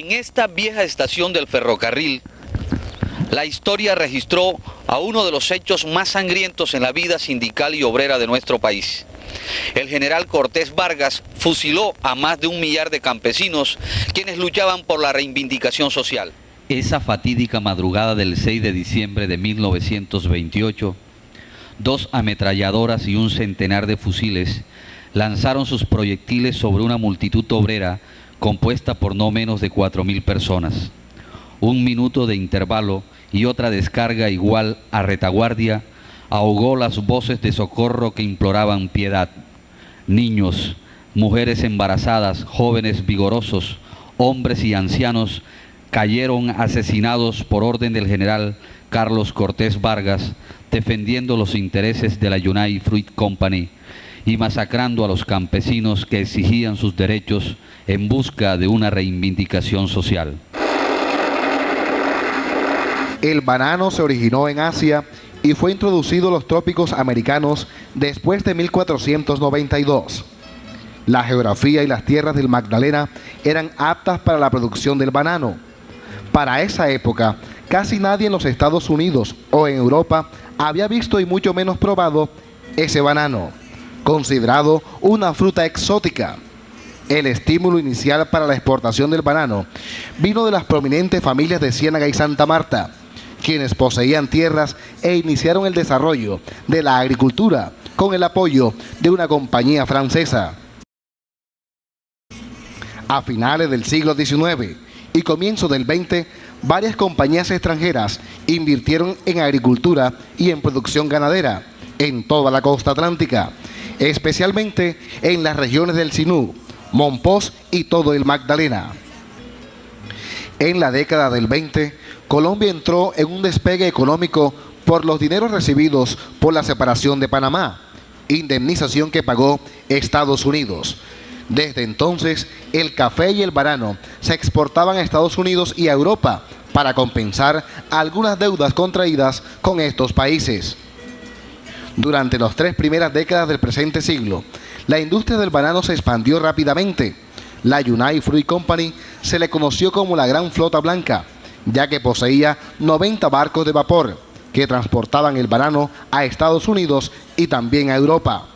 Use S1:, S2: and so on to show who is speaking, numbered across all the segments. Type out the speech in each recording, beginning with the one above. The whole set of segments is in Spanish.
S1: En esta vieja estación del ferrocarril, la historia registró a uno de los hechos más sangrientos en la vida sindical y obrera de nuestro país. El general Cortés Vargas fusiló a más de 1 millar de campesinos quienes luchaban por la reivindicación social. Esa fatídica madrugada del 6 de diciembre de 1928, 2 ametralladoras y un centenar de fusiles lanzaron sus proyectiles sobre una multitud obrera compuesta por no menos de 4.000 personas. 1 minuto de intervalo y otra descarga igual a retaguardia ahogó las voces de socorro que imploraban piedad. Niños, mujeres embarazadas, jóvenes vigorosos, hombres y ancianos cayeron asesinados por orden del general Carlos Cortés Vargas, defendiendo los intereses de la United Fruit Company y masacrando a los campesinos que exigían sus derechos en busca de una reivindicación social.
S2: El banano se originó en Asia y fue introducido a los trópicos americanos después de 1492. La geografía y las tierras del Magdalena eran aptas para la producción del banano. Para esa época, casi nadie en los Estados Unidos o en Europa había visto y mucho menos probado ese banano, considerado una fruta exótica. El estímulo inicial para la exportación del banano vino de las prominentes familias de Ciénaga y Santa Marta, quienes poseían tierras e iniciaron el desarrollo de la agricultura con el apoyo de una compañía francesa. A finales del siglo XIX y comienzo del XX, varias compañías extranjeras invirtieron en agricultura y en producción ganadera en toda la costa atlántica, especialmente en las regiones del Sinú, Mompox y todo el Magdalena. En la década del 20, Colombia entró en un despegue económico por los dineros recibidos por la separación de Panamá, indemnización que pagó Estados Unidos. Desde entonces, el café y el banano se exportaban a Estados Unidos y a Europa para compensar algunas deudas contraídas con estos países. Durante las 3 primeras décadas del presente siglo, la industria del banano se expandió rápidamente. La United Fruit Company se le conoció como la Gran Flota Blanca, ya que poseía 90 barcos de vapor que transportaban el banano a Estados Unidos y también a Europa.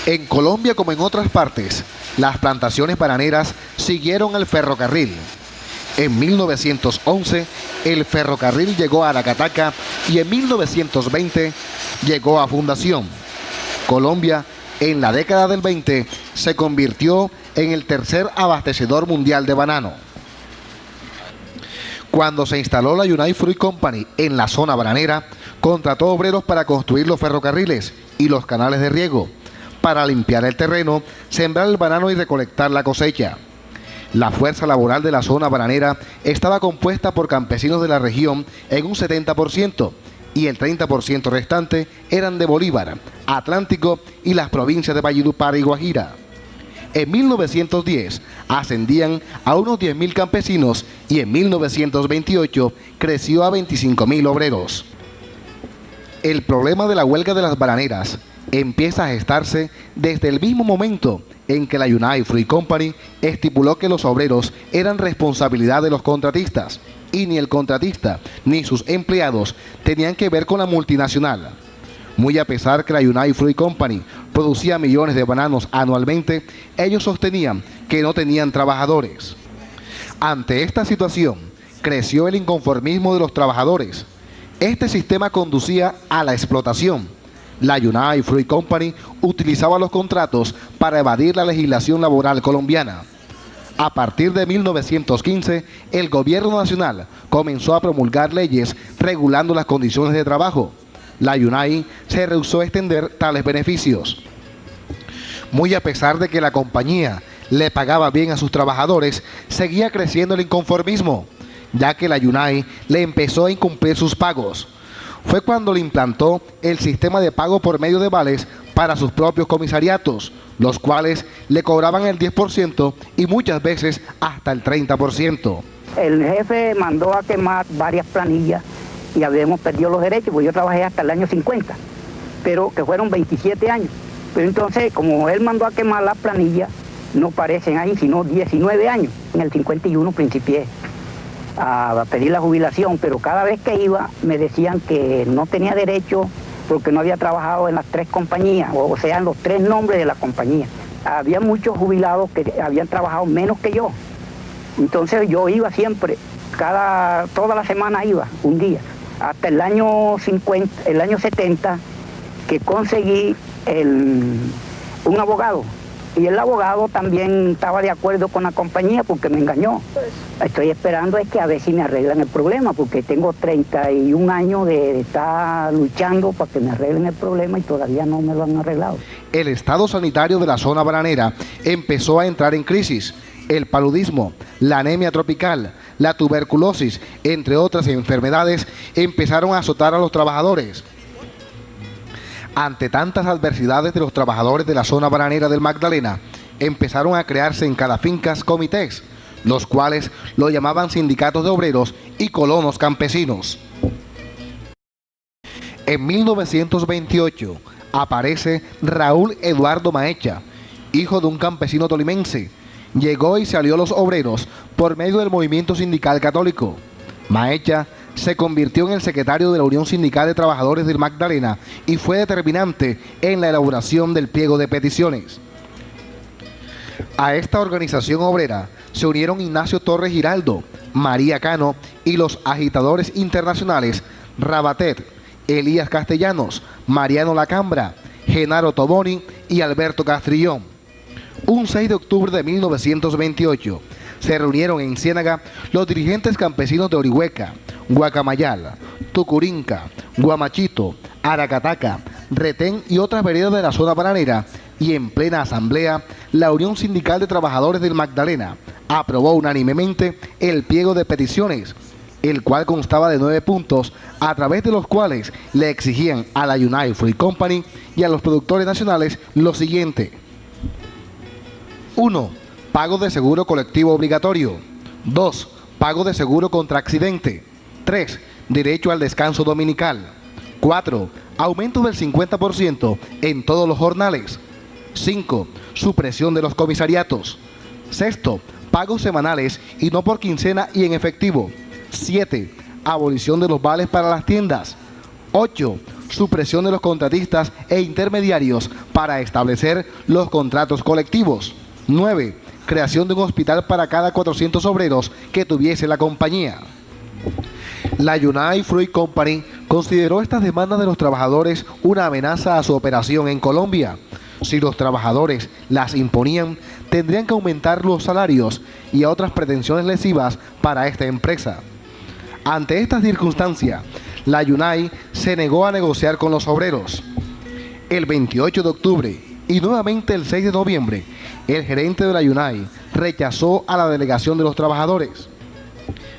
S2: En Colombia, como en otras partes, las plantaciones bananeras siguieron el ferrocarril. En 1911, el ferrocarril llegó a Aracataca y en 1920 llegó a Fundación. Colombia, en la década del 20, se convirtió en el tercer abastecedor mundial de banano. Cuando se instaló la United Fruit Company en la zona bananera, contrató obreros para construir los ferrocarriles y los canales de riego, para limpiar el terreno, sembrar el banano y recolectar la cosecha. La fuerza laboral de la zona bananera estaba compuesta por campesinos de la región en un 70% y el 30% restante eran de Bolívar, Atlántico y las provincias de Valledupar y Guajira. En 1910 ascendían a unos 10.000 campesinos y en 1928 creció a 25.000 obreros. El problema de la huelga de las bananeras empieza a gestarse desde el mismo momento en que la United Fruit Company estipuló que los obreros eran responsabilidad de los contratistas y ni el contratista ni sus empleados tenían que ver con la multinacional. Muy a pesar que la United Fruit Company producía millones de bananos anualmente, ellos sostenían que no tenían trabajadores. Ante esta situación, creció el inconformismo de los trabajadores. Este sistema conducía a la explotación. La United Fruit Company utilizaba los contratos para evadir la legislación laboral colombiana. A partir de 1915, el gobierno nacional comenzó a promulgar leyes regulando las condiciones de trabajo. La United se rehusó a extender tales beneficios. Muy a pesar de que la compañía le pagaba bien a sus trabajadores, seguía creciendo el inconformismo, ya que la United le empezó a incumplir sus pagos. Fue cuando le implantó el sistema de pago por medio de vales para sus propios comisariatos, los cuales le cobraban el 10% y muchas veces hasta el 30%.
S3: El jefe mandó a quemar varias planillas y habíamos perdido los derechos, porque yo trabajé hasta el año 50, pero que fueron 27 años. Pero entonces, como él mandó a quemar las planillas, no parecen ahí, sino 19 años. En el 51 principié a pedir la jubilación, pero cada vez que iba me decían que no tenía derecho porque no había trabajado en las 3 compañías, o sea, en los 3 nombres de la compañía. Había muchos jubilados que habían trabajado menos que yo. Entonces yo iba siempre, toda la semana iba, un día, hasta el año 70, que conseguí un abogado. Y el abogado también estaba de acuerdo con la compañía porque me engañó. Estoy esperando es que a ver si me arreglan el problema, porque tengo 31 años de estar luchando para que me arreglen el problema y todavía no me lo han arreglado.
S2: El estado sanitario de la zona bananera empezó a entrar en crisis. El paludismo, la anemia tropical, la tuberculosis, entre otras enfermedades, empezaron a azotar a los trabajadores. Ante tantas adversidades de los trabajadores de la zona bananera del Magdalena, empezaron a crearse en cada finca comités, los cuales lo llamaban sindicatos de obreros y colonos campesinos. En 1928 aparece Raúl Eduardo Maecha, hijo de un campesino tolimense. Llegó y se alió a los obreros por medio del movimiento sindical católico. Maecha se convirtió en el secretario de la Unión Sindical de Trabajadores del Magdalena y fue determinante en la elaboración del pliego de peticiones. A esta organización obrera se unieron Ignacio Torres Giraldo, María Cano y los agitadores internacionales Rabatet, Elías Castellanos, Mariano Lacambra, Genaro Toboni y Alberto Castrillón. Un 6 de octubre de 1928 se reunieron en Ciénaga los dirigentes campesinos de Orihueca, Guacamayal, Tucurinca, Guamachito, Aracataca, Retén y otras veredas de la zona bananera, y en plena asamblea, la Unión Sindical de Trabajadores del Magdalena aprobó unánimemente el pliego de peticiones, el cual constaba de 9 puntos, a través de los cuales le exigían a la United Fruit Company y a los productores nacionales lo siguiente: 1. Pago de seguro colectivo obligatorio. 2. Pago de seguro contra accidente. 3. Derecho al descanso dominical. 4. Aumento del 50% en todos los jornales. 5. Supresión de los comisariatos. 6. Pagos semanales y no por quincena y en efectivo. 7. Abolición de los vales para las tiendas. 8. Supresión de los contratistas e intermediarios para establecer los contratos colectivos. 9. Creación de un hospital para cada 400 obreros que tuviese la compañía. La United Fruit Company consideró estas demandas de los trabajadores una amenaza a su operación en Colombia. Si los trabajadores las imponían, tendrían que aumentar los salarios y a otras pretensiones lesivas para esta empresa. Ante esta circunstancia, la United se negó a negociar con los obreros. El 28 de octubre y nuevamente el 6 de noviembre, el gerente de la United rechazó a la delegación de los trabajadores.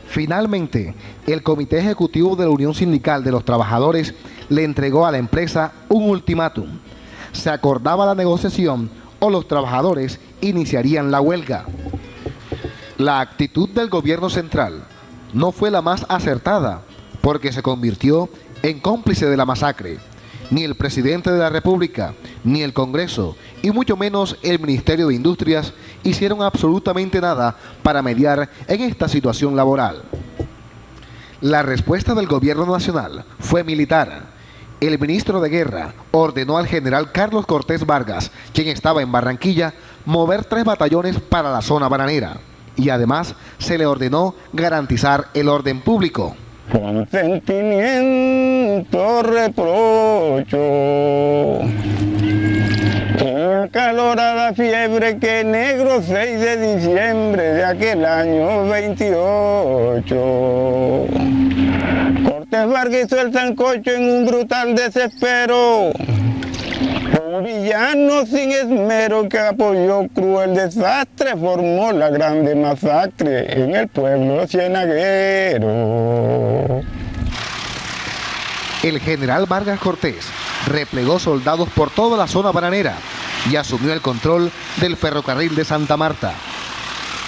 S2: Finalmente, el Comité Ejecutivo de la Unión Sindical de los Trabajadores le entregó a la empresa un ultimátum. Se acordaba la negociación o los trabajadores iniciarían la huelga. La actitud del gobierno central no fue la más acertada, porque se convirtió en cómplice de la masacre. Ni el presidente de la República, ni el Congreso, y mucho menos el Ministerio de Industrias, hicieron absolutamente nada para mediar en esta situación laboral. La respuesta del gobierno nacional fue militar. El ministro de Guerra ordenó al general Carlos Cortés Vargas, quien estaba en Barranquilla, mover 3 batallones para la zona bananera, y además se le ordenó garantizar el orden público.
S4: Con sentimiento reprocho el calorada fiebre que negro 6 de diciembre de aquel año 28. Cortés Vargas hizo el sancocho en un brutal desespero. Un villano sin esmero que apoyó cruel desastre formó la grande masacre en el pueblo cienaguero.
S2: El general Vargas Cortés replegó soldados por toda la zona bananera y asumió el control del ferrocarril de Santa Marta.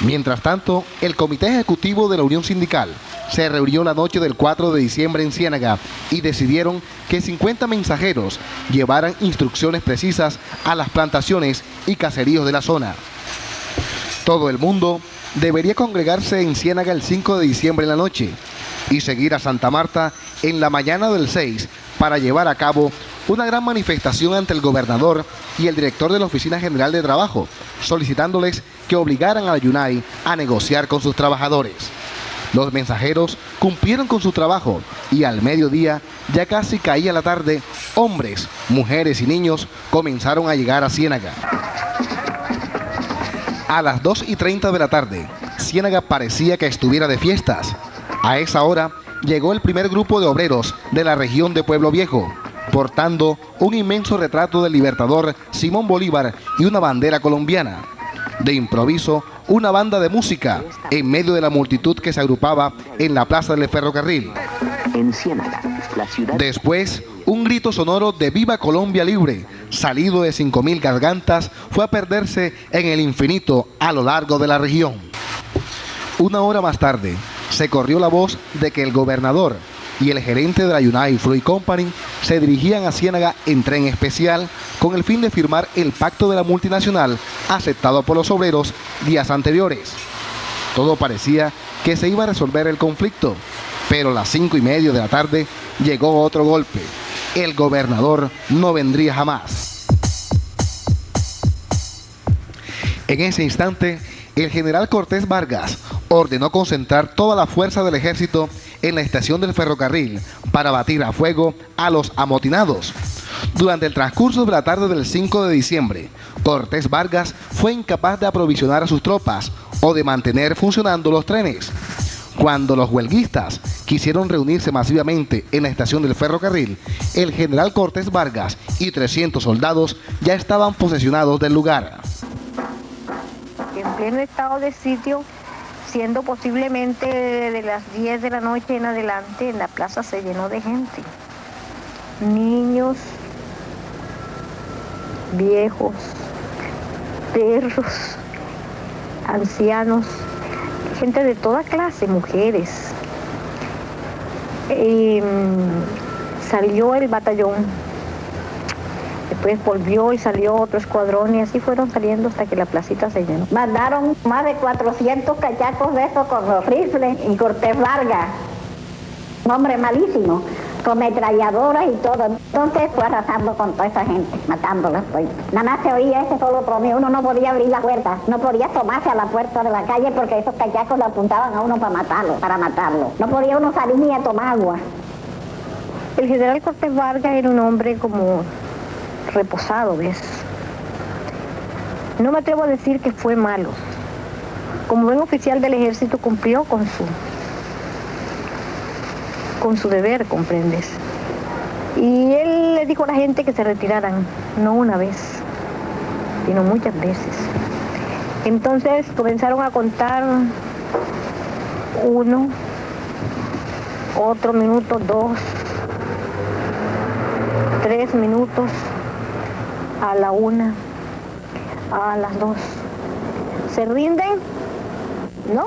S2: Mientras tanto, el Comité Ejecutivo de la Unión Sindical se reunió la noche del 4 de diciembre en Ciénaga y decidieron que 50 mensajeros llevaran instrucciones precisas a las plantaciones y caseríos de la zona. Todo el mundo debería congregarse en Ciénaga el 5 de diciembre en la noche y seguir a Santa Marta en la mañana del 6 para llevar a cabo una gran manifestación ante el gobernador y el director de la Oficina General de Trabajo, solicitándoles que obligaran a la Yunay a negociar con sus trabajadores. Los mensajeros cumplieron con su trabajo y al mediodía, ya casi caía la tarde, hombres, mujeres y niños comenzaron a llegar a Ciénaga. A las 2:30 de la tarde, Ciénaga parecía que estuviera de fiestas. A esa hora llegó el primer grupo de obreros de la región de Pueblo Viejo, portando un inmenso retrato del libertador Simón Bolívar y una bandera colombiana. De improviso, una banda de música en medio de la multitud que se agrupaba en la plaza del ferrocarril.
S5: En Ciénaga, la ciudad...
S2: Después, un grito sonoro de ¡Viva Colombia Libre!, salido de 5.000 gargantas, fue a perderse en el infinito a lo largo de la región. Una hora más tarde, se corrió la voz de que el gobernador y el gerente de la Yunay Fruit Company se dirigían a Ciénaga en tren especial con el fin de firmar el pacto de la multinacional aceptado por los obreros días anteriores. Todo parecía que se iba a resolver el conflicto, pero a las 5:30 de la tarde llegó otro golpe. El gobernador no vendría jamás. En ese instante, el general Cortés Vargas ordenó concentrar toda la fuerza del ejército en la estación del ferrocarril para batir a fuego a los amotinados. Durante el transcurso de la tarde del 5 de diciembre, Cortés Vargas fue incapaz de aprovisionar a sus tropas o de mantener funcionando los trenes. Cuando los huelguistas quisieron reunirse masivamente en la estación del ferrocarril, el general Cortés Vargas y 300 soldados ya estaban posesionados del lugar.
S6: En pleno estado de sitio, siendo posiblemente de las 10 de la noche en adelante, en la plaza se llenó de gente. Niños, viejos, perros, ancianos, gente de toda clase, mujeres. Salió el batallón, después volvió y salió otro escuadrón y así fueron saliendo hasta que la placita se llenó.
S7: Mandaron más de 400 cachacos de esos con los rifles y Cortés Vargas, un hombre malísimo, con metralladoras y todo. Entonces fue arrasando con toda esa gente, matándola. Pues. Nada más se oía ese solo tromeo, uno no podía abrir la puerta, no podía asomarse a la puerta de la calle porque esos cachacos le apuntaban a uno para matarlo. No podía uno salir ni a tomar agua.
S6: El general Cortés Vargas era un hombre como reposado, ¿ves? No me atrevo a decir que fue malo. Como buen oficial del ejército cumplió con su deber, ¿comprendes? Y él le dijo a la gente que se retiraran, no una vez, sino muchas veces. Entonces comenzaron a contar 1, otro minuto, 2, 3 minutos, a la 1, a las 2. ¿Se rinden? ¡No!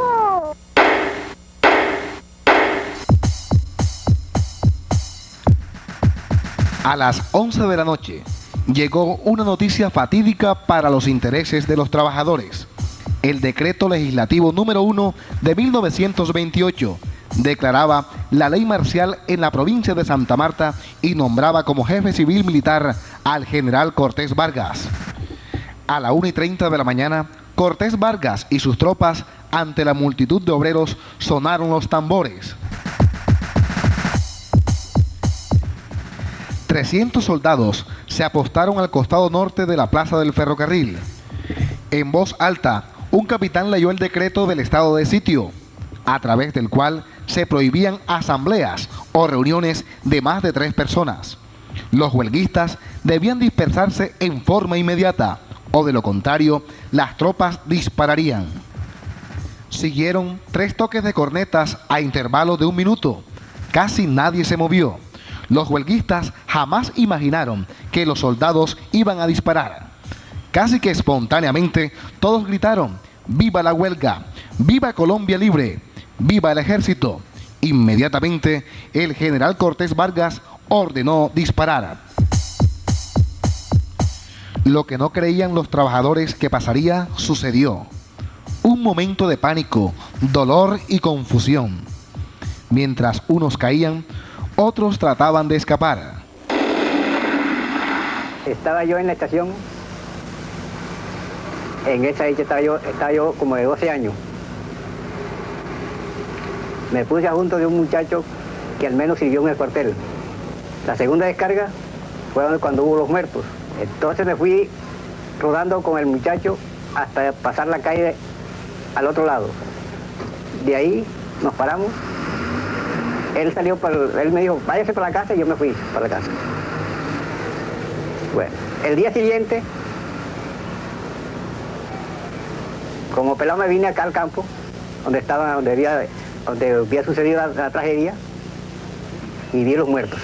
S2: A las 11 de la noche, llegó una noticia fatídica para los intereses de los trabajadores. El decreto legislativo número 1 de 1928 declaraba la ley marcial en la provincia de Santa Marta y nombraba como jefe civil militar al general Cortés Vargas. A la 1:30 de la mañana, Cortés Vargas y sus tropas, ante la multitud de obreros, sonaron los tambores. 300 soldados se apostaron al costado norte de la plaza del ferrocarril. En voz alta, un capitán leyó el decreto del estado de sitio, a través del cual se prohibían asambleas o reuniones de más de 3 personas. Los huelguistas debían dispersarse en forma inmediata, o de lo contrario, las tropas dispararían. Siguieron 3 toques de cornetas a intervalos de 1 minuto. Casi nadie se movió. Los huelguistas jamás imaginaron que los soldados iban a disparar. Casi que espontáneamente, todos gritaron: ¡Viva la huelga! ¡Viva Colombia Libre! ¡Viva el ejército! Inmediatamente, el general Cortés Vargas ordenó disparar. Lo que no creían los trabajadores que pasaría, sucedió. un momento de pánico, dolor y confusión. Mientras unos caían, otros trataban de escapar.
S3: Estaba yo en la estación, en esa hecha estaba yo como de 12 años. Me puse junto de un muchacho que al menos sirvió en el cuartel. La segunda descarga fue cuando hubo los muertos. Entonces me fui rodando con el muchacho hasta pasar la calle al otro lado. De ahí nos paramos. Él me dijo, váyase para la casa, y yo me fui para la casa. Bueno, el día siguiente, como pelado, me vine acá al campo, donde había sucedido la tragedia, y vi los muertos.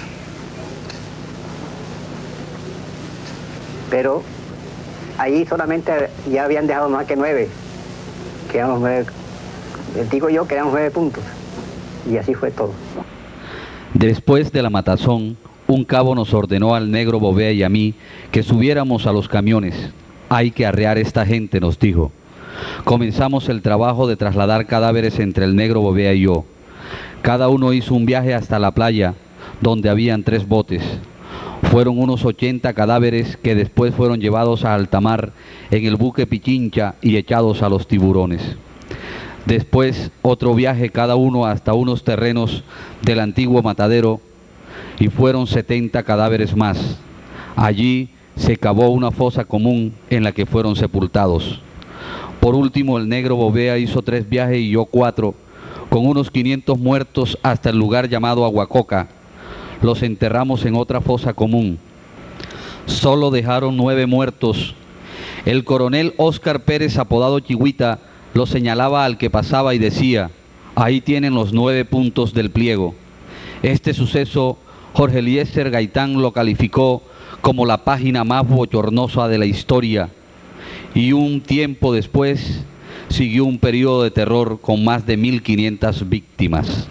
S3: Pero allí solamente ya habían dejado más que 9, que eran los 9, digo yo que eran 9 puntos, y así fue todo.
S1: Después de la matazón, un cabo nos ordenó al negro Bovea y a mí que subiéramos a los camiones. Hay que arrear esta gente, nos dijo. Comenzamos el trabajo de trasladar cadáveres entre el negro Bovea y yo. Cada uno hizo un viaje hasta la playa, donde habían 3 botes. Fueron unos 80 cadáveres que después fueron llevados a alta mar en el buque Pichincha y echados a los tiburones. Después otro viaje cada uno hasta unos terrenos del antiguo matadero y fueron 70 cadáveres más. Allí se cavó una fosa común en la que fueron sepultados. Por último, el negro Bovea hizo 3 viajes y yo 4, con unos 500 muertos hasta el lugar llamado Aguacoca. Los enterramos en otra fosa común. Solo dejaron 9 muertos. El coronel Óscar Pérez, apodado Chihuita, lo señalaba al que pasaba y decía, ahí tienen los 9 puntos del pliego. Este suceso, Jorge Eliezer Gaitán lo calificó como la página más bochornosa de la historia. Y un tiempo después siguió un periodo de terror con más de 1500 víctimas.